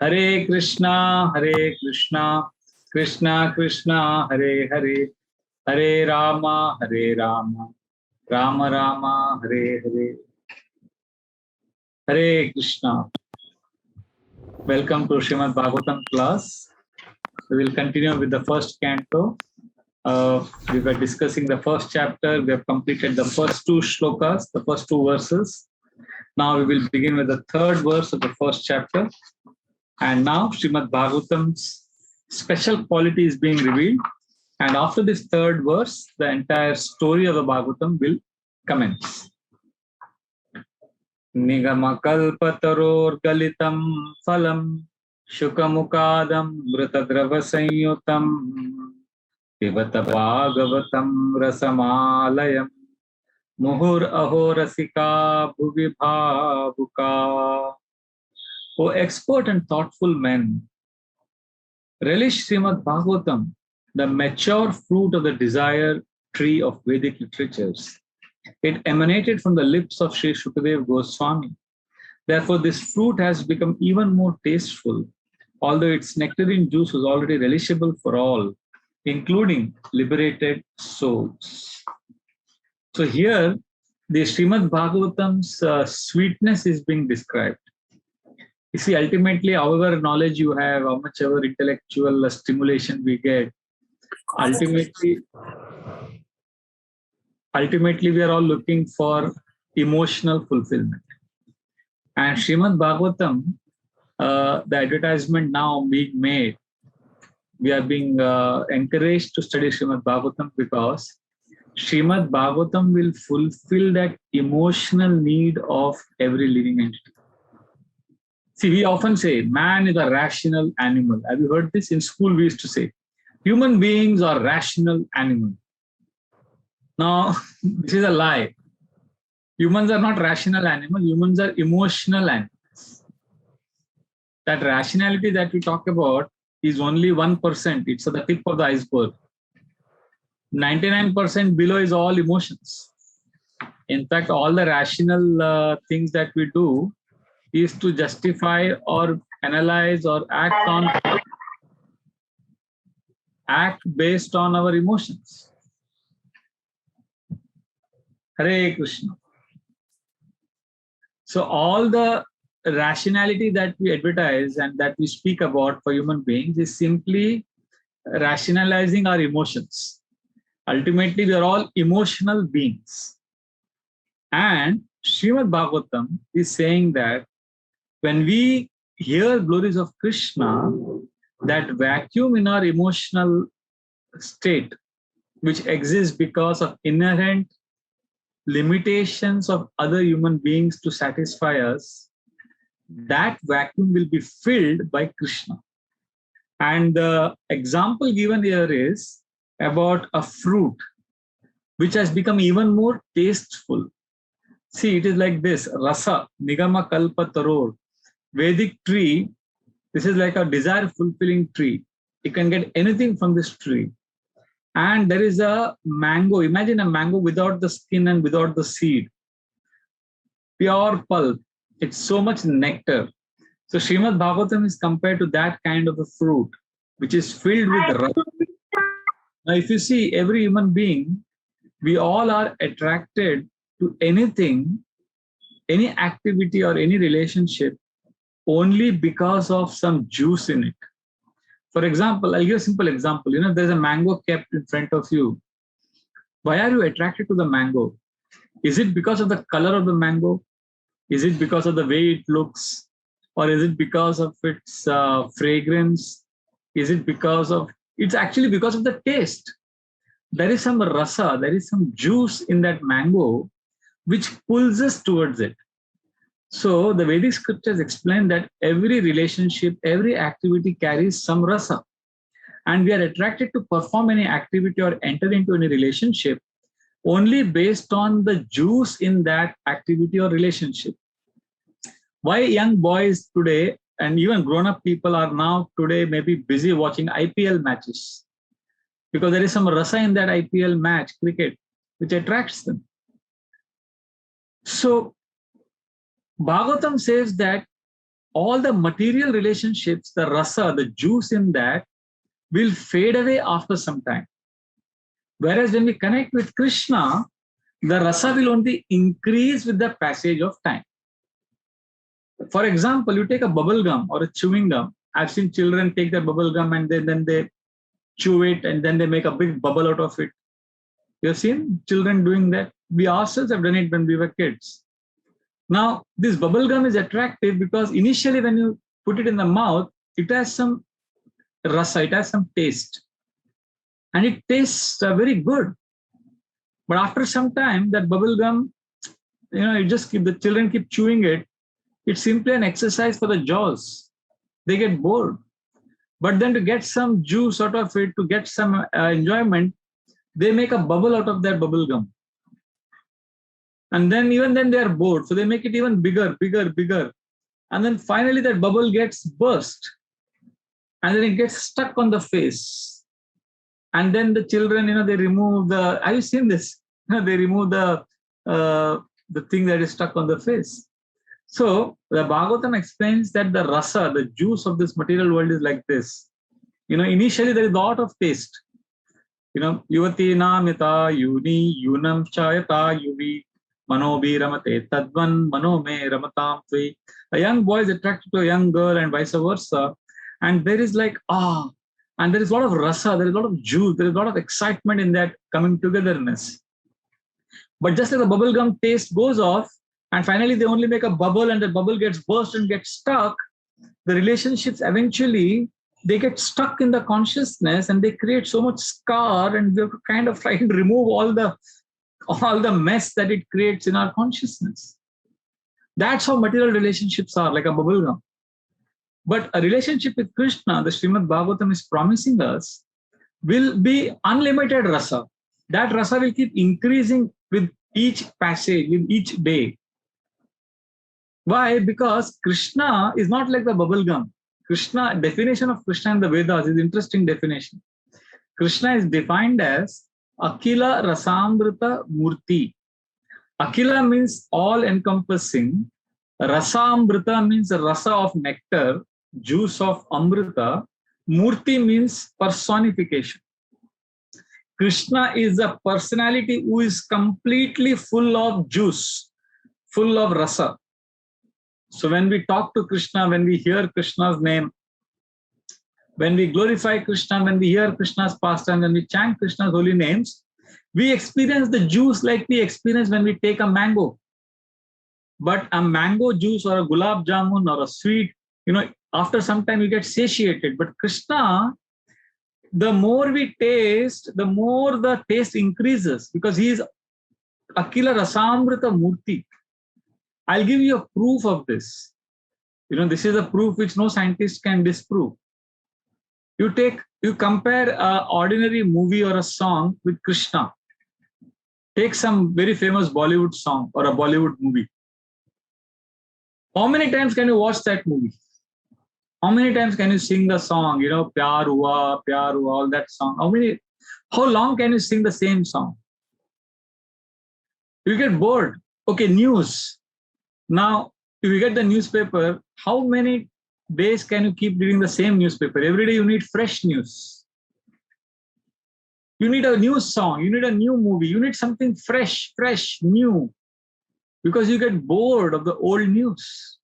Hare Krishna, Krishna Krishna, Hare Hare, Hare Rama, Rama Rama, Hare Hare. Hare Krishna. Welcome to Srimad Bhagavatam class. We will continue with the first canto. We were discussing the first chapter. We have completed the first two shlokas, the first two verses. Now we will begin with the third verse of the first chapter. And now Srimad Bhagavatam's special quality is being revealed. And after this third verse, the entire story of the Bhagavatam will commence. Nigamakalpataror galitam phalam shukamukadam mritadrava pivata bhagavatam rasamalayam muhur ahorasika bhuvi bhavuka. O expert and thoughtful men, relish Srimad Bhagavatam, the mature fruit of the desire tree of Vedic literatures. It emanated from the lips of Sri Shukadev Goswami. Therefore, this fruit has become even more tasteful, although its nectarine juice was already relishable for all, including liberated souls. So here, the Srimad Bhagavatam's sweetness is being described. You see, ultimately, however knowledge you have, how much ever intellectual stimulation we get, ultimately we are all looking for emotional fulfillment. And Srimad Bhagavatam, the advertisement now being made, we are being encouraged to study Srimad Bhagavatam because Srimad Bhagavatam will fulfill that emotional need of every living entity. See, we often say man is a rational animal. Have you heard this? In school, we used to say human beings are rational animals. Now, this is a lie. Humans are not rational animals. Humans are emotional animals. That rationality that we talk about is only 1%. It's at the tip of the iceberg. 99% below is all emotions. In fact, all the rational things that we do is to justify or analyze or act based on our emotions. Hare Krishna. So all the rationality that we advertise and that we speak about for human beings is simply rationalizing our emotions. Ultimately, we are all emotional beings. And Srimad Bhagavatam is saying that when we hear glories of Krishna, that vacuum in our emotional state, which exists because of inherent limitations of other human beings to satisfy us, that vacuum will be filled by Krishna. And the example given here is about a fruit which has become even more tasteful. See, it is like this: rasa, nigama kalpa taror. Vedic tree, this is like a desire-fulfilling tree. You can get anything from this tree. And there is a mango. Imagine a mango without the skin and without the seed. Pure pulp. It's so much nectar. So Srimad Bhagavatam is compared to that kind of a fruit, which is filled with rasa. Now, if you see every human being, we all are attracted to anything, any activity or any relationship only because of some juice in it. For example, I'll give a simple example. There's a mango kept in front of you. Why are you attracted to the mango? Is it because of the color of the mango? Is it because of the way it looks? Or is it because of its fragrance? Is it it's actually because of the taste. There is some rasa, there is some juice in that mango which pulls us towards it. So the Vedic scriptures explain that every relationship, every activity carries some rasa. And we are attracted to perform any activity or enter into any relationship only based on the juice in that activity or relationship. Why young boys today and even grown-up people are now today maybe busy watching IPL matches? Because there is some rasa in that IPL match, cricket, which attracts them. So Bhagavatam says that all the material relationships, the rasa, the juice in that, will fade away after some time. Whereas when we connect with Krishna, the rasa will only increase with the passage of time. For example, you take a bubble gum or a chewing gum. I've seen children take their bubble gum and then they chew it and then they make a big bubble out of it. You've seen children doing that. We ourselves have done it when we were kids. Now, this bubble gum is attractive because initially when you put it in the mouth, it has some rasa, it has some taste. And it tastes very good. But after some time, that bubble gum, the children keep chewing it. It's simply an exercise for the jaws. They get bored. But then to get some juice out of it, to get some enjoyment, they make a bubble out of that bubble gum. And then even then they are bored. So they make it even bigger, bigger, bigger. And then finally that bubble gets burst. And then it gets stuck on the face. And then the children, they remove have you seen this? They remove the thing that is stuck on the face. So the Bhagavatam explains that the rasa, the juice of this material world is like this. Initially there is a lot of taste. Yuvati namita yuni yunam chayata yuvi manobi ramate tadvan manome ramatam tvi. A young boy is attracted to a young girl and vice versa. And there is like, and there is a lot of rasa, there is a lot of juice, there is a lot of excitement in that coming togetherness. But just as the bubble gum taste goes off, and finally they only make a bubble and the bubble gets burst and gets stuck, the relationships eventually, they get stuck in the consciousness and they create so much scar, and we have to kind of try and remove all the mess that it creates in our consciousness. That's how material relationships are, like a bubble gum. But a relationship with Krishna, the Srimad Bhagavatam is promising us, will be unlimited rasa. That rasa will keep increasing with each passage, with each day. Why? Because Krishna is not like the bubble gum. Krishna, definition of Krishna in the Vedas is interesting definition. Krishna is defined as Akila Rasamrita Murti. Akila means all encompassing. Rasamrita means rasa of nectar, juice of amrita. Murti means personification. Krishna is a personality who is completely full of juice, full of rasa. So when we talk to Krishna, when we hear Krishna's name, when we glorify Krishna, when we hear Krishna's pastime, when we chant Krishna's holy names, we experience the juice like we experience when we take a mango. But a mango juice or a gulab jamun or a sweet, after some time you get satiated. But Krishna, the more we taste, the more the taste increases because he is Akila Rasamrita Murti. I'll give you a proof of this. This is a proof which no scientist can disprove. You compare an ordinary movie or a song with Krishna. Take some very famous Bollywood song or a Bollywood movie. How many times can you watch that movie? How many times can you sing the song? Pyar hua, all that song. How long can you sing the same song? You get bored. Okay, news. Now, if you get the newspaper, how many days can you keep reading the same newspaper? Every day you need fresh news. You need a new song. You need a new movie. You need something fresh, new. Because you get bored of the old news.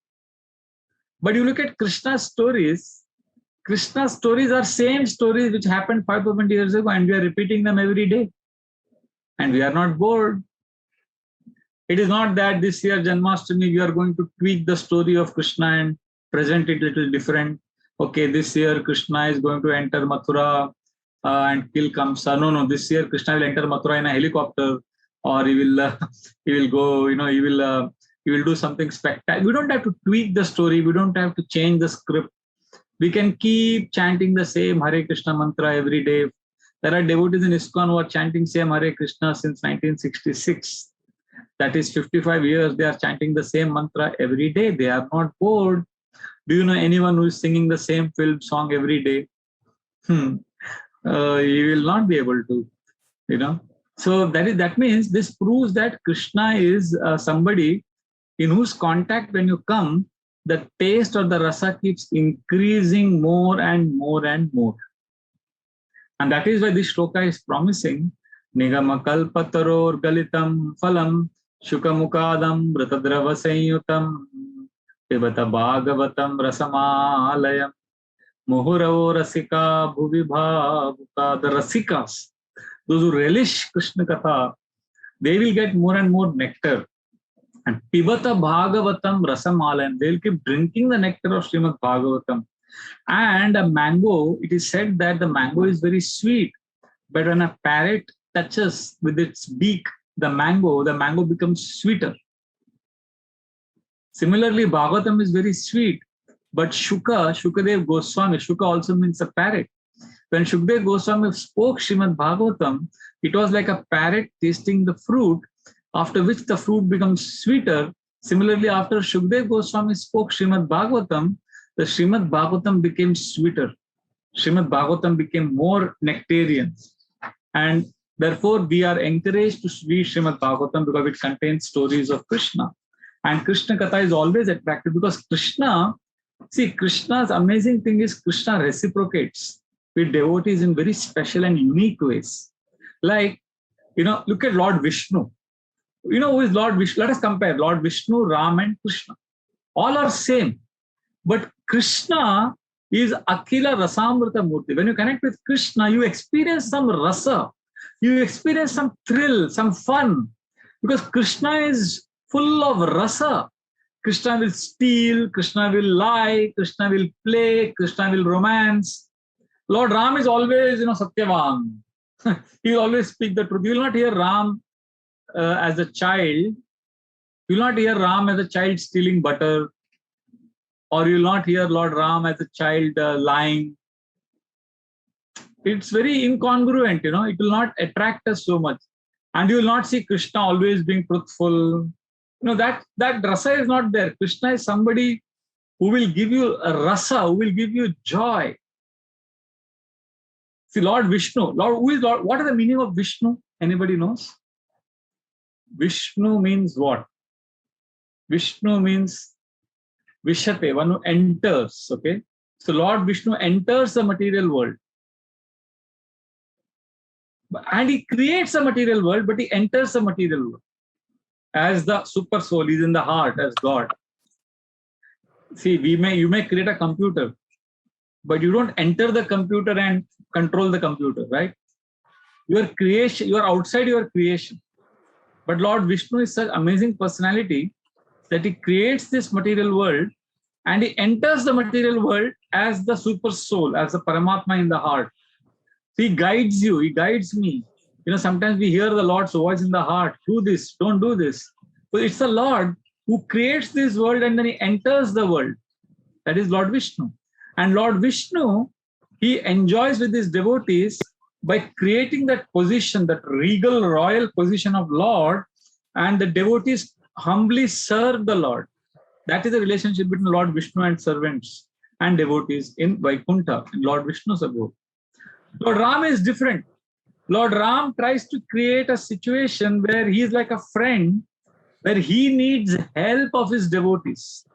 But you look at Krishna's stories are same stories which happened 5,000 years ago and we are repeating them every day. And we are not bored. It is not that this year Janmashtami we are going to tweak the story of Krishna and present it a little different. Okay, this year Krishna is going to enter Mathura and kill Kamsa. No, this year Krishna will enter Mathura in a helicopter, or he will go, he will do something spectacular. We don't have to tweak the story. We don't have to change the script. We can keep chanting the same Hare Krishna mantra every day. There are devotees in ISKCON who are chanting same Hare Krishna since 1966. That is 55 years. They are chanting the same mantra every day. They are not bored. Do you know anyone who is singing the same film song every day? You will not be able to, So that means this proves that Krishna is somebody in whose contact when you come, the taste or the rasa keeps increasing more and more and more. And that is why this shloka is promising Nigama kalpataror galitam phalam shukamukadam vratadrava sanyutam pibata bhagavatam rasamalayam muhuravo rasika bhuvi bhavuka. The rasikas, those who relish Krishna Katha, they will get more and more nectar. And pibata bhagavatam rasamalayam, they will keep drinking the nectar of Srimad Bhagavatam. And a mango, it is said that the mango is very sweet, but when a parrot touches with its beak the mango becomes sweeter. Similarly, Bhagavatam is very sweet, but Shukadev Goswami, Shuka also means a parrot. When Shukadev Goswami spoke Srimad Bhagavatam, it was like a parrot tasting the fruit, after which the fruit becomes sweeter. Similarly, after Shukadev Goswami spoke Srimad Bhagavatam, the Srimad Bhagavatam became sweeter. Srimad Bhagavatam became more nectarian. And therefore, we are encouraged to read Srimad Bhagavatam because it contains stories of Krishna. And Krishna Katha is always attractive because Krishna's amazing thing is Krishna reciprocates with devotees in very special and unique ways. Like, look at Lord Vishnu. Who is Lord Vishnu? Let us compare Lord Vishnu, Ram, and Krishna. All are same. But Krishna is Akhila Rasamrita Murti. When you connect with Krishna, you experience some rasa. You experience some thrill, some fun. Because Krishna is full of rasa. Krishna will steal, Krishna will lie, Krishna will play, Krishna will romance. Lord Ram is always, Satyavan. He will always speak the truth. You will not hear Ram as a child. You will not hear Ram as a child stealing butter. Or you will not hear Lord Ram as a child lying. It's very incongruent, it will not attract us so much. And you will not see Krishna always being truthful. That rasa is not there. Krishna is somebody who will give you a rasa, who will give you joy. See, Lord Vishnu. Who is Lord? What is the meaning of Vishnu? Anybody knows? Vishnu means what? Vishnu means Vishate, one who enters. Okay. So Lord Vishnu enters the material world. And he creates a material world, but he enters the material world as the super soul. He's in the heart as God. See, you may create a computer, but you don't enter the computer and control the computer, right? Your creation, you are outside your creation. But Lord Vishnu is such amazing personality that he creates this material world and he enters the material world as the super soul, as the Paramatma in the heart. He guides you, he guides me. Sometimes we hear the Lord's voice in the heart, do this, don't do this. So it's the Lord who creates this world and then he enters the world. That is Lord Vishnu. And Lord Vishnu, he enjoys with his devotees by creating that position, that regal, royal position of Lord, and the devotees humbly serve the Lord. That is the relationship between Lord Vishnu and servants and devotees in Vaikuntha, in Lord Vishnu's abode. Lord Ram is different. Lord Ram tries to create a situation where he is like a friend, where he needs help of his devotees.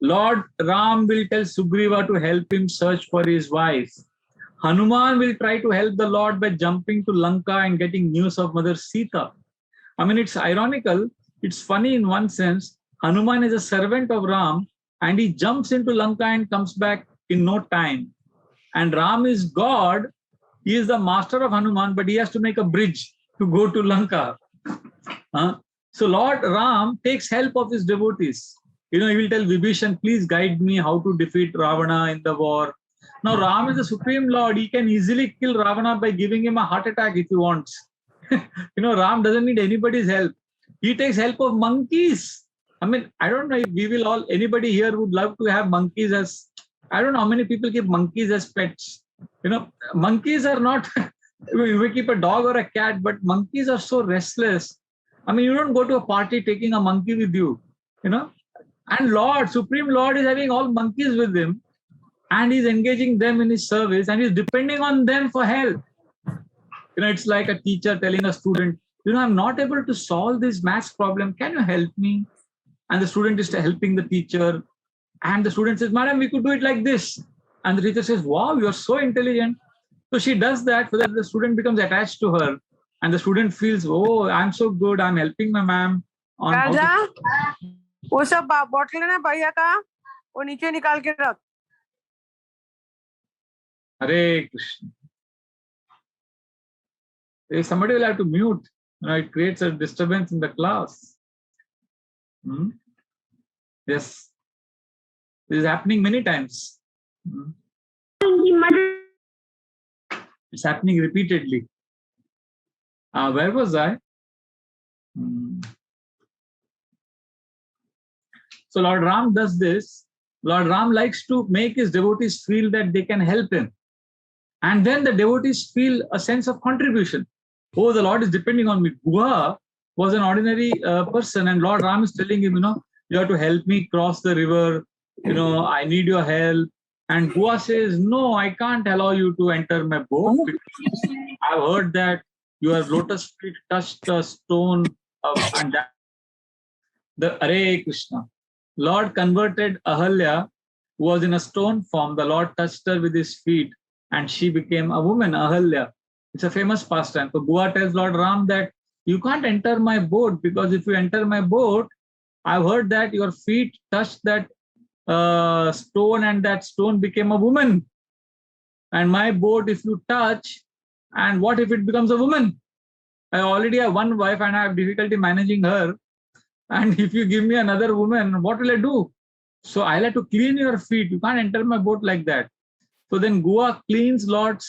Lord Ram will tell Sugriva to help him search for his wife. Hanuman will try to help the Lord by jumping to Lanka and getting news of Mother Sita. It's ironical. It's funny in one sense. Hanuman is a servant of Ram and he jumps into Lanka and comes back in no time. And Ram is God. He is the master of Hanuman, but he has to make a bridge to go to Lanka. So Lord Ram takes help of his devotees. He will tell Vibhishan, please guide me how to defeat Ravana in the war. Now Ram is the supreme Lord. He can easily kill Ravana by giving him a heart attack if he wants. Ram doesn't need anybody's help. He takes help of monkeys. I don't know if anybody here would love to have monkeys as, I don't know how many people keep monkeys as pets. Monkeys are not, you may keep a dog or a cat, but monkeys are so restless. You don't go to a party taking a monkey with you, And Supreme Lord is having all monkeys with him and he's engaging them in his service and he's depending on them for help. It's like a teacher telling a student, I'm not able to solve this maths problem. Can you help me? And the student is helping the teacher. And the student says, Madam, we could do it like this. And the teacher says, wow, you're so intelligent. So she does that so that the student becomes attached to her. And the student feels, oh, I'm so good. I'm helping my ma'am on how to... वो सब bottle है ना भैया का, वो नीचे निकाल के रख. Hare Krishna. Somebody will have to mute. It creates a disturbance in the class. Yes. This is happening many times. It's happening repeatedly. Where was I? So Lord Ram does this. Lord Ram likes to make his devotees feel that they can help him. And then the devotees feel a sense of contribution. Oh, the Lord is depending on me. Guha was an ordinary person, and Lord Ram is telling him, you have to help me cross the river. I need your help. And Guha says, no, I can't allow you to enter my boat. I've heard that your lotus feet touched a stone and that the Hare Krishna. Lord converted Ahalya, who was in a stone form. The Lord touched her with his feet and she became a woman, Ahalya. It's a famous pastime. So Guha tells Lord Ram that you can't enter my boat, because if you enter my boat, I've heard that your feet touched that stone and that stone became a woman. And my boat, if you touch, and what if it becomes a woman? I already have one wife and I have difficulty managing her. And if you give me another woman, what will I do? So I'll have to clean your feet. You can't enter my boat like that. So then Guha cleans Lord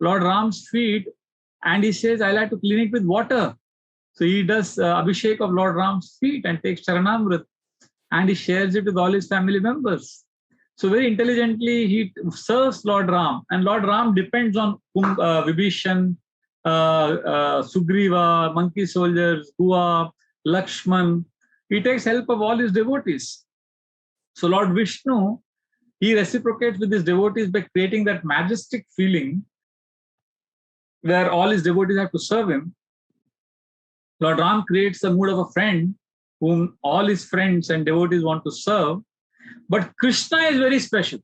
Ram's feet, and he says, I'll have to clean it with water. So he does Abhishek of Lord Ram's feet and takes Charanamrit, and he shares it with all his family members. So very intelligently, he serves Lord Ram, and Lord Ram depends on Vibhishan, Sugriva, monkey soldiers, Guha, Lakshman. He takes help of all his devotees. So Lord Vishnu, he reciprocates with his devotees by creating that majestic feeling where all his devotees have to serve him. Lord Ram creates the mood of a friend whom all his friends and devotees want to serve. But Krishna is very special.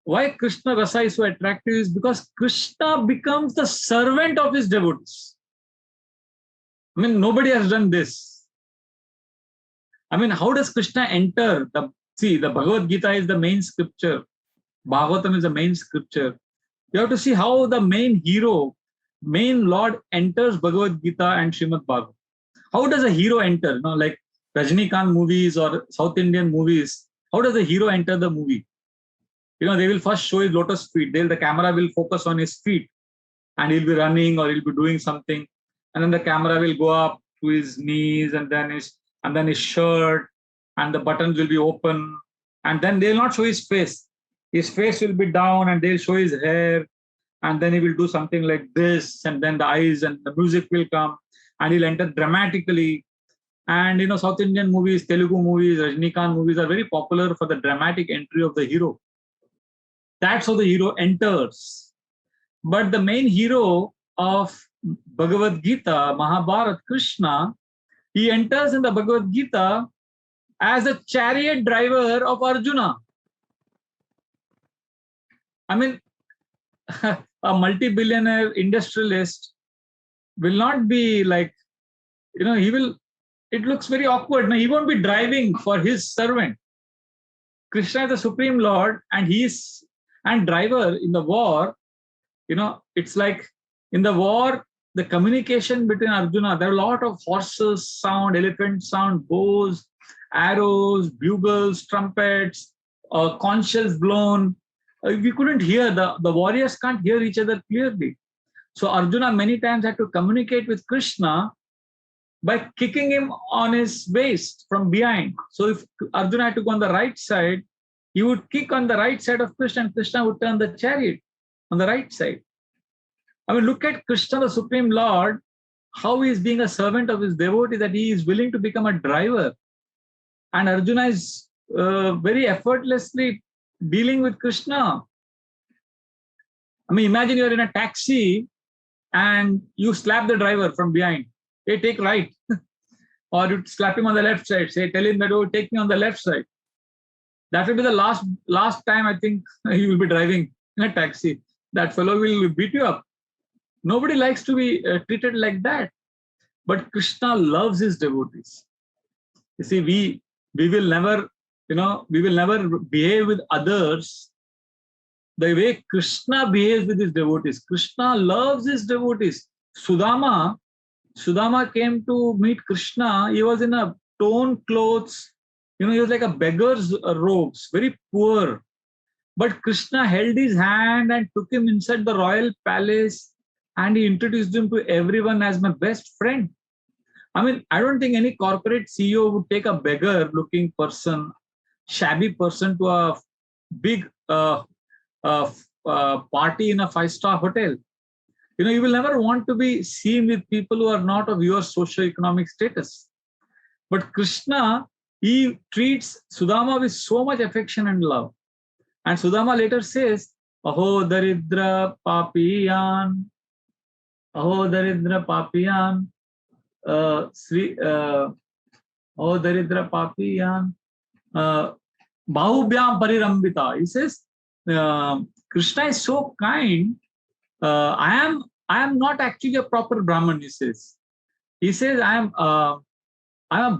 Why Krishna Rasa is so attractive is because Krishna becomes the servant of his devotees. I mean, nobody has done this. I mean, how does Krishna enter? The Bhagavad Gita is the main scripture. Bhagavatam is the main scripture. You have to see how the main Lord enters Bhagavad Gita and Srimad Bhagavatam. How does a hero enter? Like Rajnikant movies or South Indian movies, how does the hero enter the movie? They will first show his lotus feet. The camera will focus on his feet and he'll be running or he'll be doing something. And then the camera will go up to his knees and then his shirt, and the buttons will be open. And then they'll not show his face. His face will be down and they'll show his hair. And then he will do something like this. And then the eyes and the music will come and he'll enter dramatically. And South Indian movies, Telugu movies, Rajnikant movies are very popular for the dramatic entry of the hero. That's how the hero enters. But the main hero of Bhagavad Gita, Mahabharata, Krishna, he enters in the Bhagavad Gita as a chariot driver of Arjuna. I mean, a multi-billionaire industrialist will not be like, it looks very awkward. No, he won't be driving for his servant. Krishna is the Supreme Lord and driver in the war. It's like in the war, the communication between Arjuna, there are a lot of horses sound, elephant sound, bows, arrows, bugles, trumpets, conch shells blown. We couldn't hear, the warriors can't hear each other clearly. So Arjuna many times had to communicate with Krishna by kicking him on his waist from behind. So if Arjuna had to go on the right side, he would kick on the right side of Krishna and Krishna would turn the chariot on the right side. I mean, look at Krishna, the Supreme Lord, how he is being a servant of his devotee, that he is willing to become a driver. And Arjuna is very effortlessly dealing with Krishna. I mean, imagine you're in a taxi and you slap the driver from behind. Hey, take right. or you'd slap him on the left side, tell him that, oh, take me on the left side. That will be the last time I think you will be driving in a taxi. That fellow will beat you up. Nobody likes to be treated like that. But Krishna loves his devotees. You see, we will never, we will never behave with others the way Krishna behaves with his devotees. Krishna loves his devotees. Sudama came to meet Krishna. He was in a torn clothes. He was like a beggar's robes, very poor. But Krishna held his hand and took him inside the royal palace, and he introduced him to everyone as my best friend. I mean, I don't think any corporate CEO would take a beggar-looking person, shabby person to a big party in a five-star hotel. You will never want to be seen with people who are not of your socio-economic status. But Krishna, he treats Sudama with so much affection and love. And Sudama later says, Aho Daridra Papiyan, Aho Daridra Papiyan, Aho Daridra Papiyan, Bahubhyam Parirambita. He says, Krishna is so kind. I am not actually a proper Brahman, he says. He says, I am a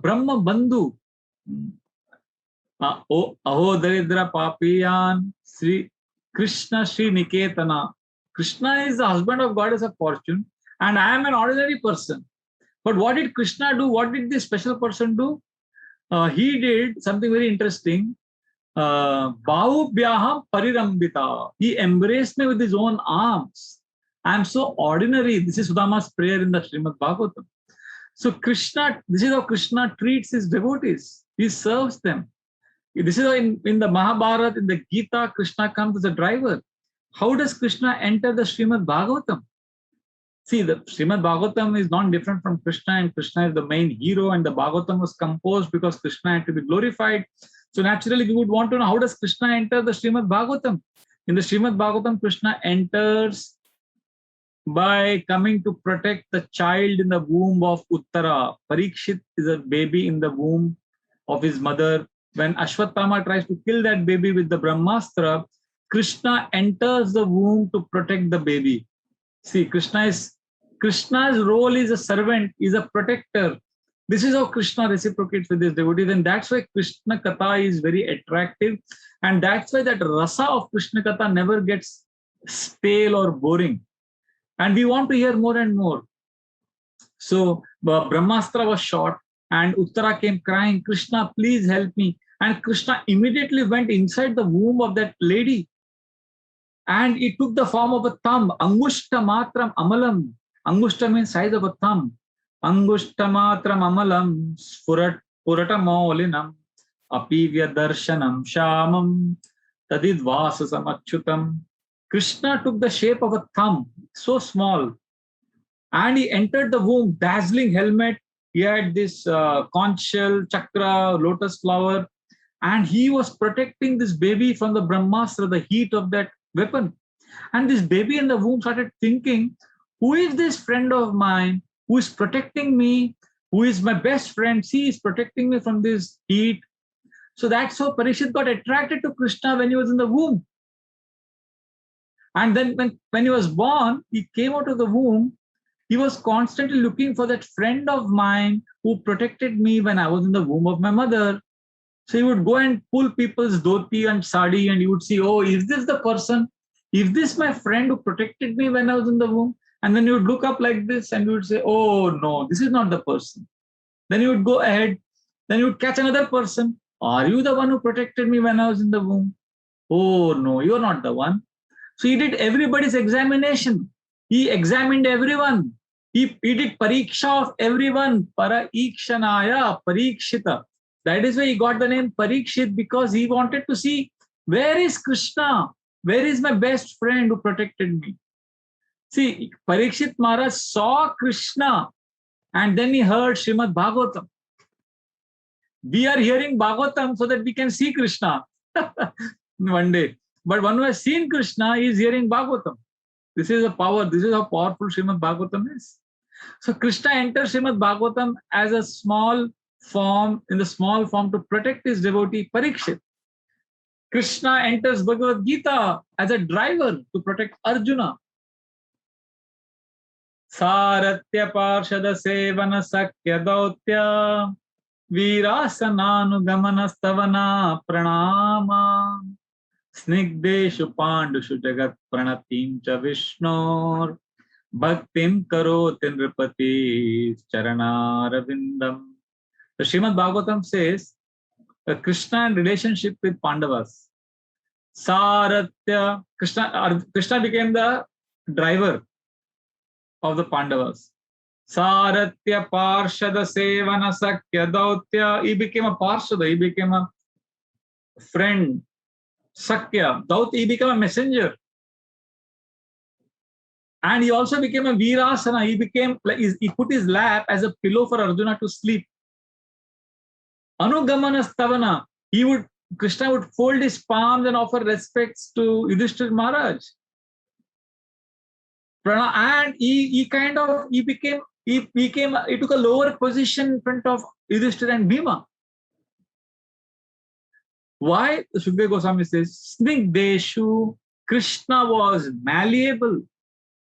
Brahma Bandhu. Aho Daridra Papiyan, Sri Krishna Sri Niketana. Krishna is the husband of Goddess of Fortune, and I am an ordinary person. But what did Krishna do? What did this special person do? He did something very interesting. Bahubhyaham Parirambita. He embraced me with his own arms. I am so ordinary. This is Sudama's prayer in the Srimad Bhagavatam. So Krishna, this is how Krishna treats his devotees. He serves them. This is how in the Mahabharata, in the Gita, Krishna comes as a driver. How does Krishna enter the Srimad Bhagavatam? See, the Srimad Bhagavatam is not different from Krishna, and Krishna is the main hero, and the Bhagavatam was composed because Krishna had to be glorified. So naturally, we would want to know, how does Krishna enter the Srimad Bhagavatam? In the Srimad Bhagavatam, Krishna enters by coming to protect the child in the womb of Uttara. Parikshit is a baby in the womb of his mother. When Ashwatthama tries to kill that baby with the Brahmastra, Krishna enters the womb to protect the baby. See, Krishna's role is a servant, is a protector. This is how Krishna reciprocates with his devotees, and that's why Krishna Katha is very attractive, and that's why that rasa of Krishna Katha never gets stale or boring. And we want to hear more and more. So Brahmastra was shot, and Uttara came crying, Krishna, please help me. And Krishna immediately went inside the womb of that lady, and it took the form of a thumb. Angushta matram amalam. Angushta means size of a thumb. Angushta matram amalam spurata maulinam apivya darshanam shamam tadidvasasam achyutam. Krishna took the shape of a thumb, so small, and he entered the womb, dazzling helmet. He had this conch shell, chakra, lotus flower, and he was protecting this baby from the Brahmastra, the heat of that weapon. And this baby in the womb started thinking, who is this friend of mine who is protecting me, who is my best friend? See, he is protecting me from this heat. So that's how Parikshit got attracted to Krishna when he was in the womb. And then when he was born, he came out of the womb. He was constantly looking for that friend of mine who protected me when I was in the womb of my mother. So he would go and pull people's dhoti and sari, and he would see, oh, is this the person? Is this my friend who protected me when I was in the womb? And then he would look up like this and he would say, oh, no, this is not the person. Then he would go ahead. Then he would catch another person. Are you the one who protected me when I was in the womb? Oh, no, you're not the one. So he did everybody's examination. He examined everyone. He did pariksha of everyone. Paraikshanaya, parikshita. That is why he got the name Parikshit, because he wanted to see, where is Krishna? Where is my best friend who protected me? See, Parikshit Maharaj saw Krishna, and then he heard Srimad Bhagavatam. We are hearing Bhagavatam so that we can see Krishna one day. But one who has seen Krishna is hearing Bhagavatam. This is a power. This is how powerful Srimad Bhagavatam is. So Krishna enters Srimad Bhagavatam as a small form, in the small form to protect his devotee Parikshit. Krishna enters Bhagavad Gita as a driver to protect Arjuna. Saratya Parshada Sevana Sakya Dautya Virasananu Stavana Pranama Snigdeshu Pandushu Jagat Pranatim Cha Vishnor Bhaktim Karoti Nripati Charanaravindam. The Srimad Bhagavatam says Krishna and relationship with Pandavas. Saratya, Krishna became the driver of the Pandavas. Saratya Parshada Sevana Sakya Dautya. He became a Parshada, he became a friend. Sakya, Dautya, he became a messenger. And he also became a Virasana. He put his lap as a pillow for Arjuna to sleep. Anugamana Stavana. Krishna would fold his palms and offer respects to Yudhishthira Maharaj. And he took a lower position in front of Yudhishthira and Bhima. Why? Sukadeva Goswami says, Snigdeshu, Krishna was malleable.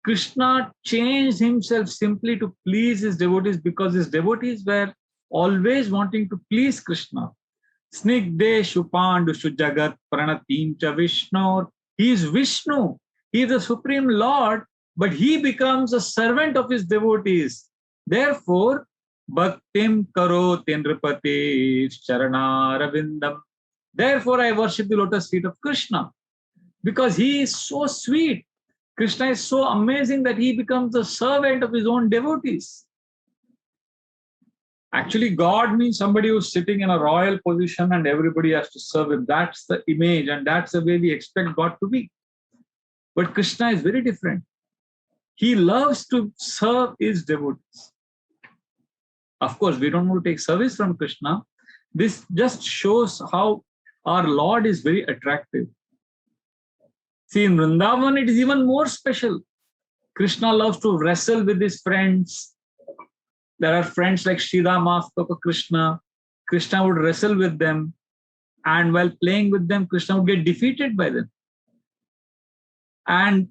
Krishna changed himself simply to please his devotees because his devotees were always wanting to please Krishna. Snigdeshu Pandushu Jagat Pranatim Cha Vishnor. He is Vishnu. He is the Supreme Lord, but he becomes a servant of his devotees. Therefore, Bhaktim Karoti Nripati Charanaravindam. Therefore, I worship the lotus feet of Krishna. Because he is so sweet. Krishna is so amazing that he becomes the servant of his own devotees. Actually, God means somebody who's sitting in a royal position and everybody has to serve him. That's the image and that's the way we expect God to be. But Krishna is very different. He loves to serve his devotees. Of course, we don't want to take service from Krishna. This just shows how our Lord is very attractive. See, in Vrindavan, it is even more special. Krishna loves to wrestle with his friends. There are friends like Sridhama, Krishna. Krishna would wrestle with them. And while playing with them, Krishna would get defeated by them. And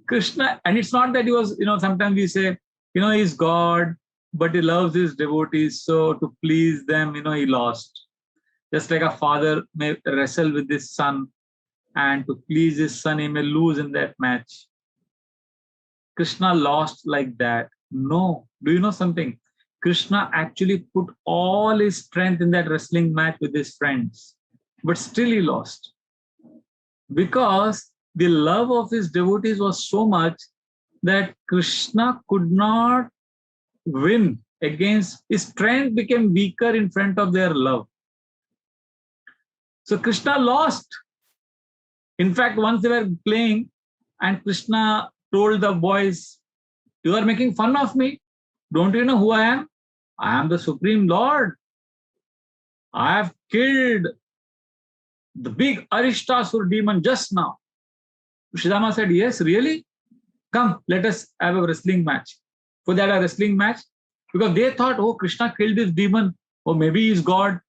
Krishna, and it's not that he was, sometimes we say, he's God, but he loves his devotees. So to please them, he lost. Just like a father may wrestle with his son, and to please his son, he may lose in that match. Krishna lost like that. No. Do you know something? Krishna actually put all his strength in that wrestling match with his friends, but still he lost. Because the love of his devotees was so much that Krishna could not win against, his strength became weaker in front of their love. So Krishna lost. In fact, once they were playing and Krishna told the boys, you are making fun of me. Don't you know who I am? I am the Supreme Lord. I have killed the big Arishtasur demon just now. Sridhama said, yes, really? Come, let us have a wrestling match. So they had a wrestling match because they thought, oh, Krishna killed this demon. Oh, maybe he is God.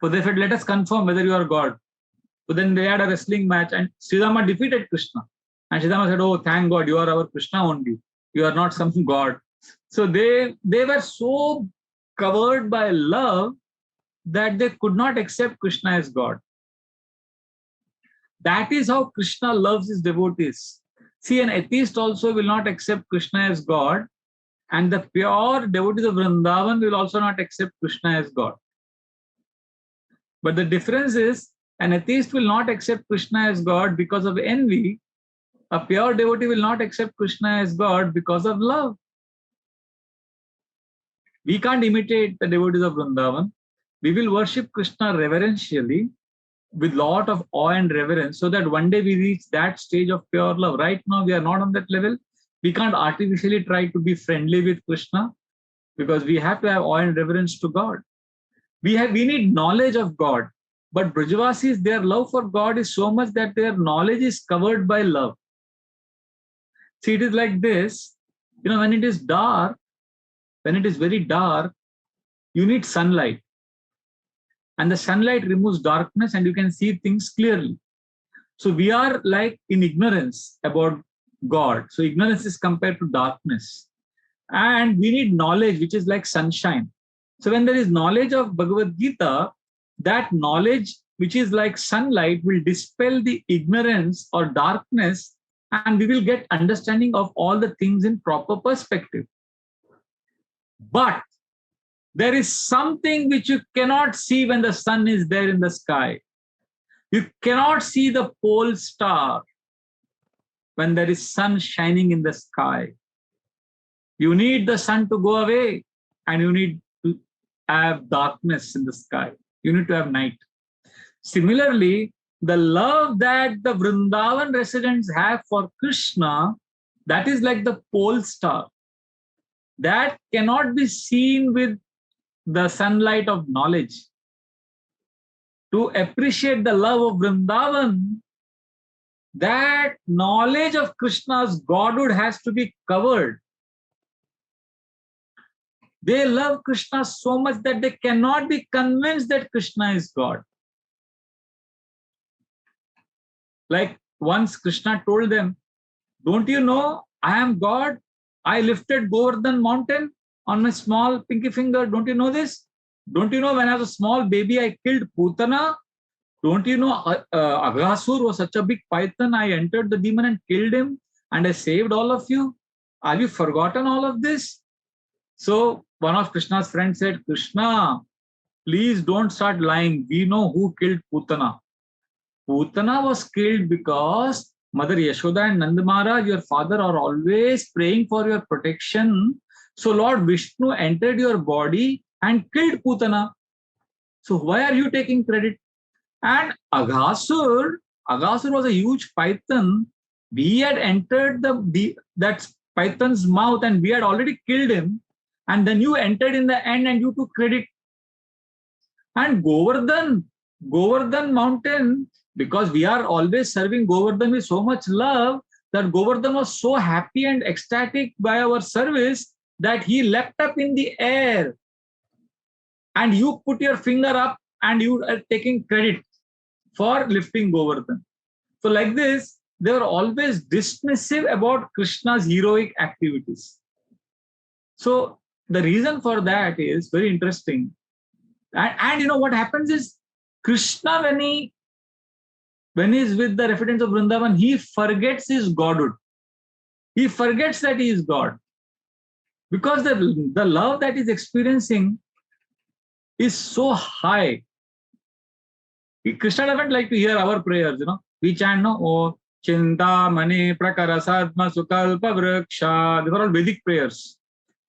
So they said, let us confirm whether you are God. So then they had a wrestling match and Sridhama defeated Krishna. And Sridhama said, oh, thank God, you are our Krishna only. You are not some God. So they were so covered by love that they could not accept Krishna as God. That is how Krishna loves his devotees. See, an atheist also will not accept Krishna as God, and the pure devotees of Vrindavan will also not accept Krishna as God. But the difference is, an atheist will not accept Krishna as God because of envy. A pure devotee will not accept Krishna as God because of love. We can't imitate the devotees of Vrindavan. We will worship Krishna reverentially with lot of awe and reverence so that one day we reach that stage of pure love. Right now, we are not on that level. We can't artificially try to be friendly with Krishna because we have to have awe and reverence to God. We need knowledge of God. But Brajavasis, their love for God is so much that their knowledge is covered by love. See, it is like this. when it is dark, when it is very dark, you need sunlight. And the sunlight removes darkness and you can see things clearly. So we are like in ignorance about God. So ignorance is compared to darkness. And we need knowledge, which is like sunshine. So when there is knowledge of Bhagavad Gita, that knowledge, which is like sunlight, will dispel the ignorance or darkness, and we will get understanding of all the things in proper perspective. But there is something which you cannot see when the sun is there in the sky. You cannot see the pole star when there is sun shining in the sky. You need the sun to go away, and you need to have darkness in the sky. You need to have night. Similarly, the love that the Vrindavan residents have for Krishna, that is like the pole star. That cannot be seen with the sunlight of knowledge. To appreciate the love of Vrindavan, that knowledge of Krishna's godhood has to be covered. They love Krishna so much that they cannot be convinced that Krishna is God. Like once Krishna told them, don't you know I am God? I lifted Govardhan mountain on my small pinky finger. Don't you know this? Don't you know when I was a small baby, I killed Putana? Don't you know Aghasur was such a big python? I entered the demon and killed him, and I saved all of you. Have you forgotten all of this? So one of Krishna's friends said, Krishna, please don't start lying. We know who killed Putana. Putana was killed because Mother Yashoda and Nand Maharaj, your father, are always praying for your protection. So Lord Vishnu entered your body and killed Putana. So why are you taking credit? And Aghasur was a huge python. We had entered that python's mouth and we had already killed him. And then you entered in the end and you took credit. And Govardhan mountain, because we are always serving Govardhan with so much love, that Govardhan was so happy and ecstatic by our service that he leapt up in the air. And you put your finger up and you are taking credit for lifting Govardhan. So like this, they are always dismissive about Krishna's heroic activities. So the reason for that is very interesting. And you know what happens is, Krishna, when he is with the residents of Vrindavan, he forgets his godhood. He forgets that he is God. Because the love that he's experiencing is so high. Krishna doesn't like to hear our prayers, We chant, Oh, Chinta Mani Prakara Sadma Sukalpa Vriksha. These are all Vedic prayers.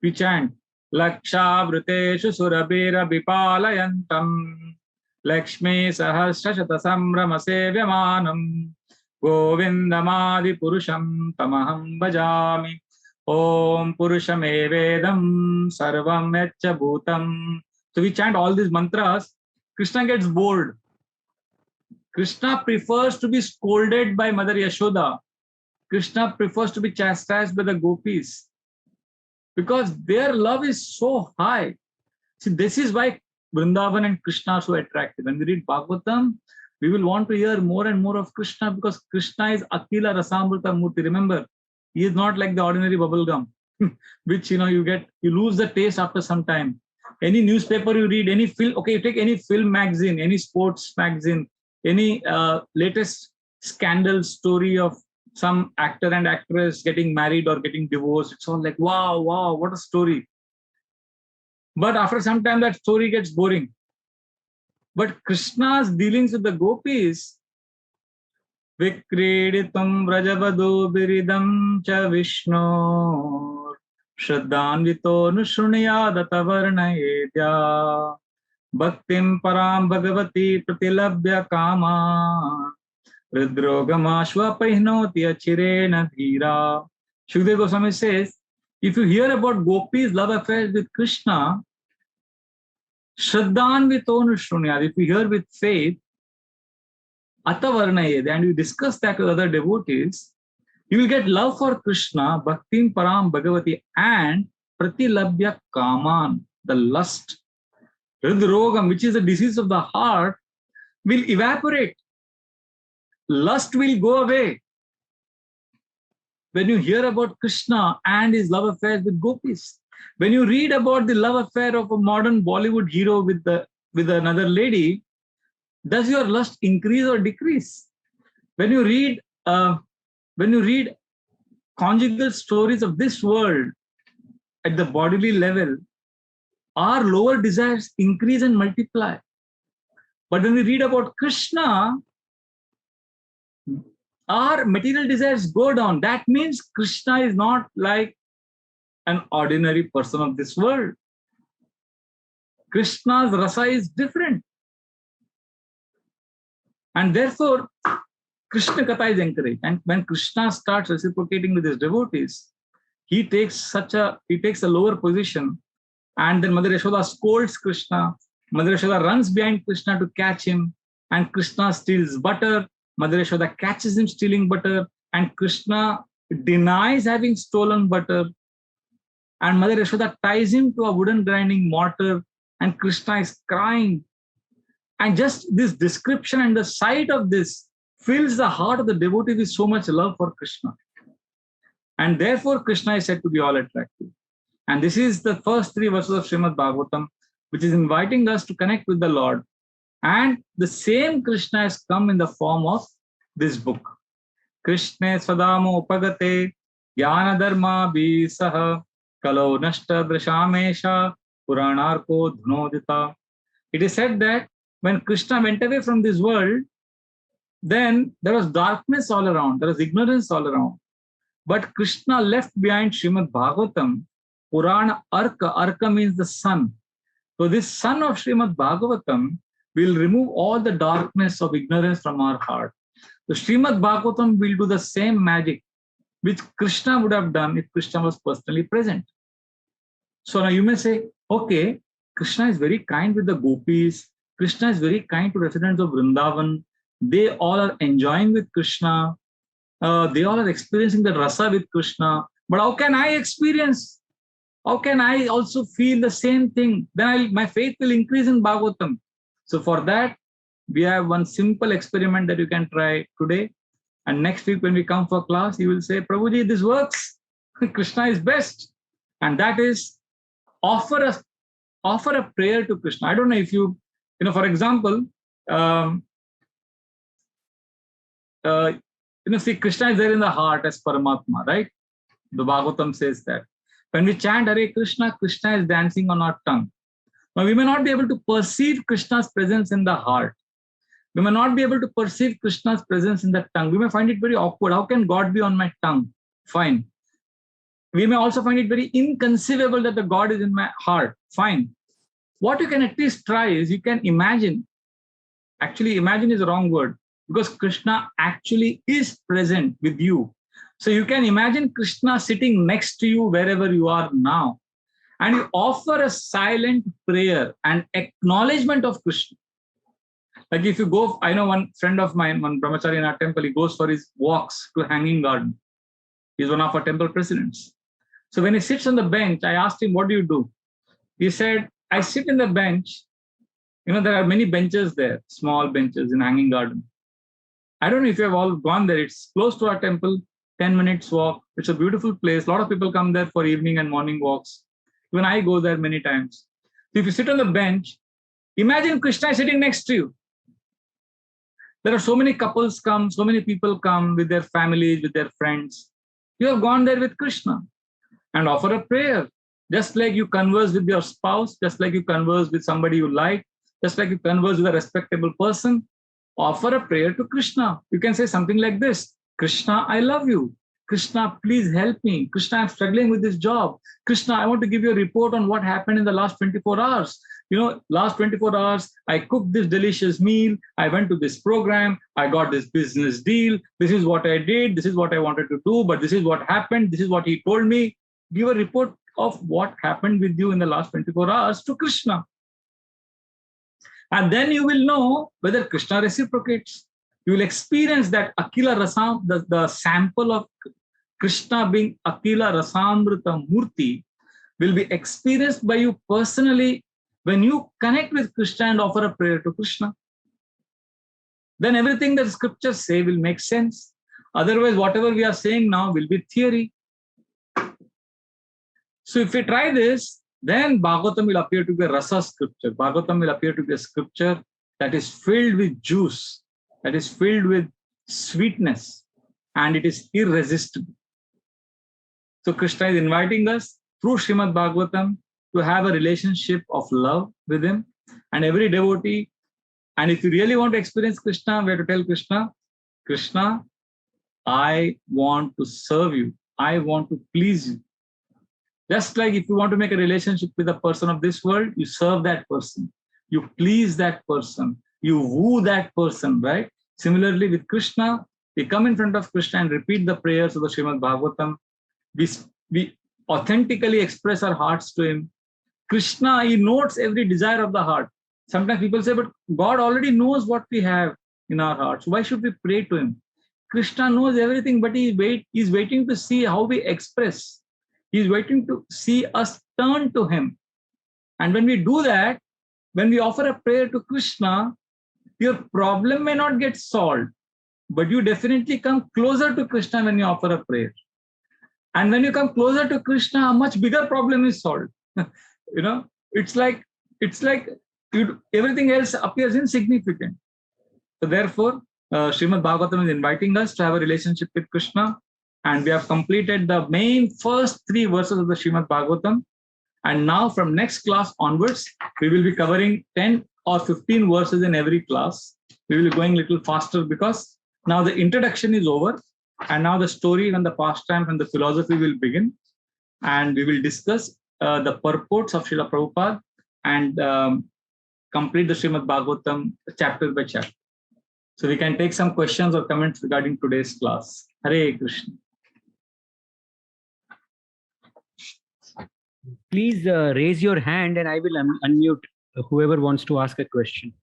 We chant, Laksha Vriteshu Surabira Vipalayantam. Lakshmi Sahasra Shata Sambrama Sevyamanam. Govindamadi Purusham Tamaham Bhajami. Om Purusham Evedam Sarvam Yacha Bhutam. So we chant all these mantras. Krishna gets bored. Krishna prefers to be scolded by Mother Yashoda. Krishna prefers to be chastised by the gopis. Because their love is so high. See, this is why Vrindavan and Krishna are so attractive. When we read Bhagavatam, we will want to hear more and more of Krishna, because Krishna is Akila Rasamrita Murti. Remember, he is not like the ordinary bubble gum, which you lose the taste after some time. Any newspaper you read, any film, you take any film magazine, any sports magazine, any latest scandal story of some actor and actress getting married or getting divorced, it's all like, wow, what a story. But after some time, that story gets boring. But Krishna's dealings with the gopis, Vikriditum Vrajavado Biridam Cha Vishnu Shraddhanvito Nushruniyadata Varnayedya Bhaktim Param Bhagavati Pratilabhya Kama Ridrogama Pahinoti Achirena Dhira. Shukdev Goswami says, if you hear about gopis' love affairs with Krishna, Shraddhanvito Nushruniyad, if you hear with faith, Atavarnayed, and you discuss that with other devotees, You will get love for Krishna, Bhaktin Param Bhagavati, and Pratilabhya Kaman, the lust. Hridrogam, which is a disease of the heart, will evaporate. Lust will go away. When you hear about Krishna and his love affair with gopis, when you read about the love affair of a modern Bollywood hero with another lady, does your lust increase or decrease? When you read conjugal stories of this world at the bodily level, our lower desires increase and multiply. But when we read about Krishna, our material desires go down. That means Krishna is not like an ordinary person of this world. Krishna's rasa is different. And therefore, Krishna Katha is encouraged. And when Krishna starts reciprocating with his devotees, he takes a lower position. And then Mother Yashoda scolds Krishna. Mother Yashoda runs behind Krishna to catch him. And Krishna steals butter. Mother Yashoda catches him stealing butter. And Krishna denies having stolen butter. And Mother Yashoda ties him to a wooden grinding mortar. And Krishna is crying. And just this description and the sight of this fills the heart of the devotee with so much love for Krishna. And therefore, Krishna is said to be all attractive. And this is the first 3 verses of Srimad Bhagavatam, which is inviting us to connect with the Lord. And the same Krishna has come in the form of this book. Krishna Swadamo Upagate Jnana Dharma Bisaha Kalo Nashta Drashamesha Puranarko Dhunodita. It is said that when Krishna went away from this world, then there was darkness all around, there was ignorance all around. But Krishna left behind Srimad Bhagavatam, Purana Arka. Arka means the sun. So this sun of Srimad Bhagavatam will remove all the darkness of ignorance from our heart. So Srimad Bhagavatam will do the same magic which Krishna would have done if Krishna was personally present. So now you may say, okay, Krishna is very kind with the gopis. Krishna is very kind to residents of Vrindavan. They all are enjoying with Krishna. They all are experiencing the rasa with Krishna. But how can I experience? How can I also feel the same thing? Then my faith will increase in Bhagavatam. So for that, we have one simple experiment that you can try today. And next week when we come for class, you will say, Prabhuji, this works. Krishna is best. And that is offer a prayer to Krishna. I don't know if for example, see, Krishna is there in the heart as Paramatma, right? The Bhagavatam says that. When we chant Hare Krishna, Krishna is dancing on our tongue. Now, we may not be able to perceive Krishna's presence in the heart. We may not be able to perceive Krishna's presence in the tongue. We may find it very awkward. How can God be on my tongue? Fine. We may also find it very inconceivable that the God is in my heart. Fine. What you can at least try is you can imagine. Actually, imagine is the wrong word, because Krishna actually is present with you. So you can imagine Krishna sitting next to you wherever you are now. And you offer a silent prayer and acknowledgement of Krishna. Like if you go, I know one friend of mine, one brahmachari in our temple, he goes for his walks to Hanging Garden. He's one of our temple presidents. So when he sits on the bench, I asked him, what do you do? He said, I sit in the bench. There are many benches there, small benches in Hanging Garden. I don't know if you have all gone there. It's close to our temple, 10 minutes walk. It's a beautiful place. A lot of people come there for evening and morning walks. Even I go there many times. So if you sit on the bench, imagine Krishna is sitting next to you. There are so many couples come, so many people come with their families, with their friends. You have gone there with Krishna and offer a prayer. Just like you converse with your spouse, just like you converse with somebody you like, just like you converse with a respectable person, offer a prayer to Krishna. You can say something like this: Krishna, I love you. Krishna, please help me. Krishna, I'm struggling with this job. Krishna, I want to give you a report on what happened in the last 24 hours. Last 24 hours, I cooked this delicious meal. I went to this program. I got this business deal. This is what I did. This is what I wanted to do, but this is what happened. This is what he told me. Give a report of what happened with you in the last 24 hours to Krishna. And then you will know whether Krishna reciprocates. You will experience that Akila Rasa, the sample of Krishna being Akila Rasamrita Murti will be experienced by you personally when you connect with Krishna and offer a prayer to Krishna. Then everything that scriptures say will make sense. Otherwise, whatever we are saying now will be theory. So if we try this, then Bhagavatam will appear to be a rasa scripture. Bhagavatam will appear to be a scripture that is filled with juice, that is filled with sweetness, and it is irresistible. So Krishna is inviting us through Srimad Bhagavatam to have a relationship of love with him. And every devotee, and if you really want to experience Krishna, we have to tell Krishna, Krishna, I want to serve you. I want to please you. Just like if you want to make a relationship with a person of this world, you serve that person. You please that person. You woo that person, right? Similarly with Krishna, we come in front of Krishna and repeat the prayers of the Srimad Bhagavatam. We authentically express our hearts to him. Krishna, he notes every desire of the heart. Sometimes people say, but God already knows what we have in our hearts. Why should we pray to him? Krishna knows everything, but he's waiting to see how we express. He's waiting to see us turn to him. And when we do that, when we offer a prayer to Krishna, your problem may not get solved, but you definitely come closer to Krishna when you offer a prayer. And when you come closer to Krishna, a much bigger problem is solved. It's like everything else appears insignificant. So therefore, Srimad Bhagavatam is inviting us to have a relationship with Krishna. And we have completed the main first 3 verses of the Srimad Bhagavatam. And now from next class onwards, we will be covering 10 or 15 verses in every class. We will be going a little faster because now the introduction is over. And now the story and the pastime and the philosophy will begin. And we will discuss the purports of Srila Prabhupada and complete the Srimad Bhagavatam chapter by chapter. So we can take some questions or comments regarding today's class. Hare Krishna. Please raise your hand and I will unmute whoever wants to ask a question.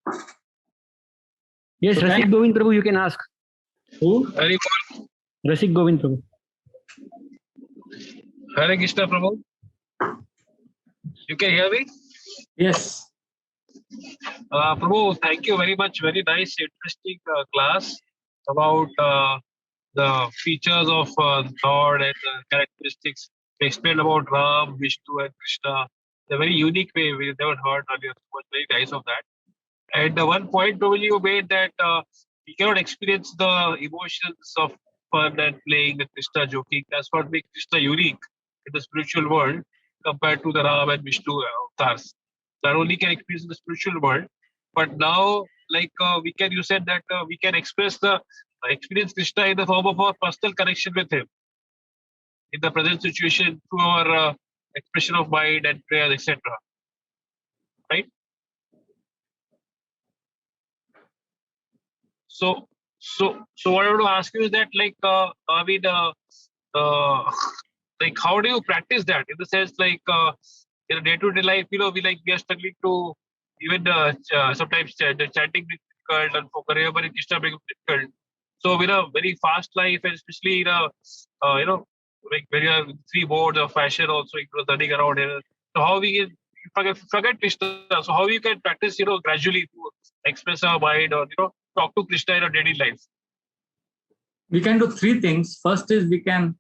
Yes, Rasik Govind Prabhu, you can ask. Who? Rasik Govind Prabhu. Hare Krishna Prabhu. You can hear me? Yes. Prabhu, thank you very much. Very nice, interesting class about the features of Lord and characteristics. They explained about Ram, Vishnu, and Krishna in a very unique way. We never heard earlier. It was very nice of that. And one point, Prabhu, you made that we cannot experience the emotions of fun and playing with Krishna, joking. That's what makes Krishna unique in the spiritual world compared to the Ram and Vishnu avatars. Not only can experience the spiritual world, but now, like you said that we can express the experience Krishna in the form of our personal connection with him in the present situation through our expression of mind and prayers, etc. Right? So what I want to ask you is that, how do you practice that? In the sense, in a day-to-day life, we are struggling to even sometimes the chanting becomes difficult and for career and Krishna becomes difficult. So in a very fast life, and especially in a when you have 3 modes of fashion also running around here. So how we can forget Krishna? So how you can practice gradually to express our mind or talk to Krishna in our daily life? We can do 3 things. First is we can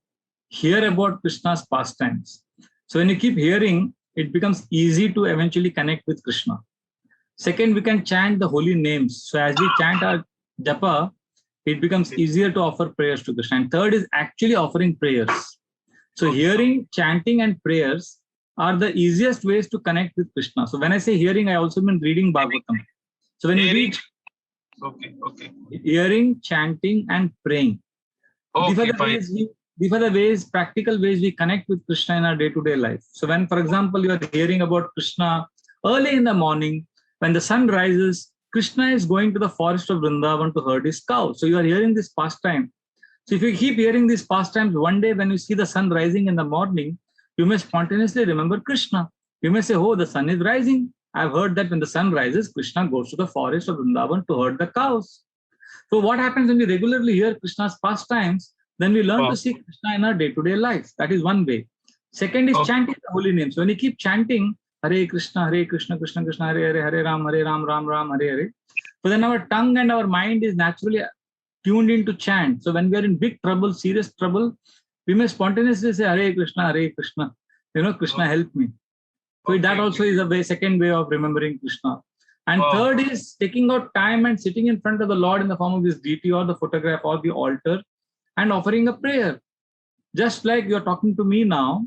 hear about Krishna's pastimes. So when you keep hearing, it becomes easy to eventually connect with Krishna. Second, we can chant the holy names. So as we chant our japa, it becomes easier to offer prayers to Krishna. And third is actually offering prayers. So hearing, chanting, and prayers are the easiest ways to connect with Krishna. So when I say hearing, I also mean reading Bhagavatam. So when you read hearing, chanting, and praying, these are the ways, practical ways we connect with Krishna in our day-to-day life. So when, for example, you are hearing about Krishna early in the morning, when the sun rises, Krishna is going to the forest of Vrindavan to herd his cow. So you are hearing this pastime. So if you keep hearing these pastimes, one day when you see the sun rising in the morning, you may spontaneously remember Krishna. You may say, oh, the sun is rising. I've heard that when the sun rises, Krishna goes to the forest of Vrindavan to herd the cows. So what happens when you regularly hear Krishna's pastimes? then we learn Wow. to see Krishna in our day-to-day life. That is one way. Second is Okay. chanting the holy names. When you keep chanting Hare Krishna, Krishna Krishna, Hare Hare, Hare Ram, Ram Ram, Hare Hare, so then our tongue and our mind is naturally tuned into chant. So when we are in big trouble, serious trouble, we may spontaneously say Hare Krishna, Krishna help me. So that Okay. also is a way, second way of remembering Krishna. And Wow. third is taking out time and sitting in front of the Lord in the form of this deity or the photograph or the altar and offering a prayer. Just like you're talking to me now,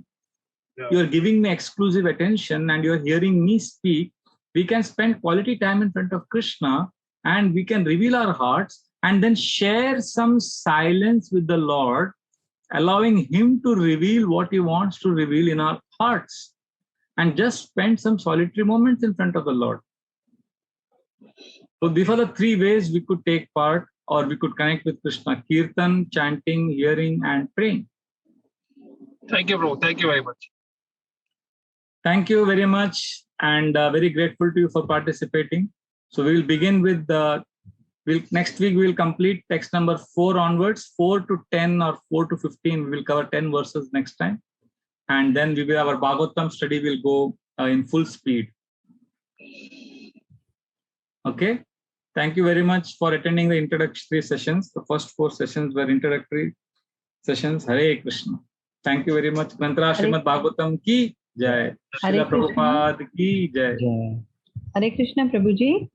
Yeah. you're giving me exclusive attention and you're hearing me speak. We can spend quality time in front of Krishna and we can reveal our hearts and then share some silence with the Lord, allowing Him to reveal what He wants to reveal in our hearts, and just spend some solitary moments in front of the Lord. So these are the three ways we could take part or we could connect with Krishna: Kirtan, chanting, hearing, and praying. Thank you, bro. Thank you very much. Thank you very much, and very grateful to you for participating. So we will begin with next week we will complete text number 4 onwards, 4 to 10 or 4 to 15. We will cover 10 verses next time, and then we will our Bhagavatam study will go in full speed. Okay. Thank you very much for attending the introductory sessions. The first 4 sessions were introductory sessions. Hare Krishna. Thank you very much. Mantra Srimad Bhagavatam ki jai. Srila Prabhupada ki jai. Hare Krishna, Prabhuji.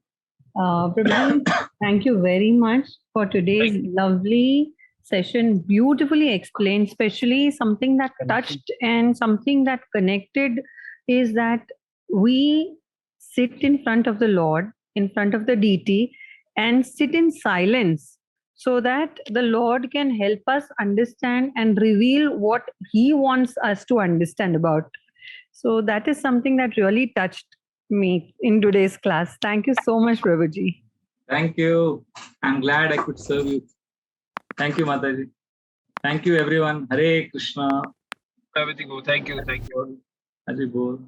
Prabhuji, thank you very much for today's lovely session. Beautifully explained, especially something that touched and something that connected is that we sit in front of the Lord, in front of the deity, and sit in silence so that the Lord can help us understand and reveal what He wants us to understand about. So that is something that really touched me in today's class. Thank you so much, Prabhuji. Thank you. I'm glad I could serve you. Thank you, Mataji. Thank you, everyone. Hare Krishna. Everything good. Thank you. Thank you. Hare Bol.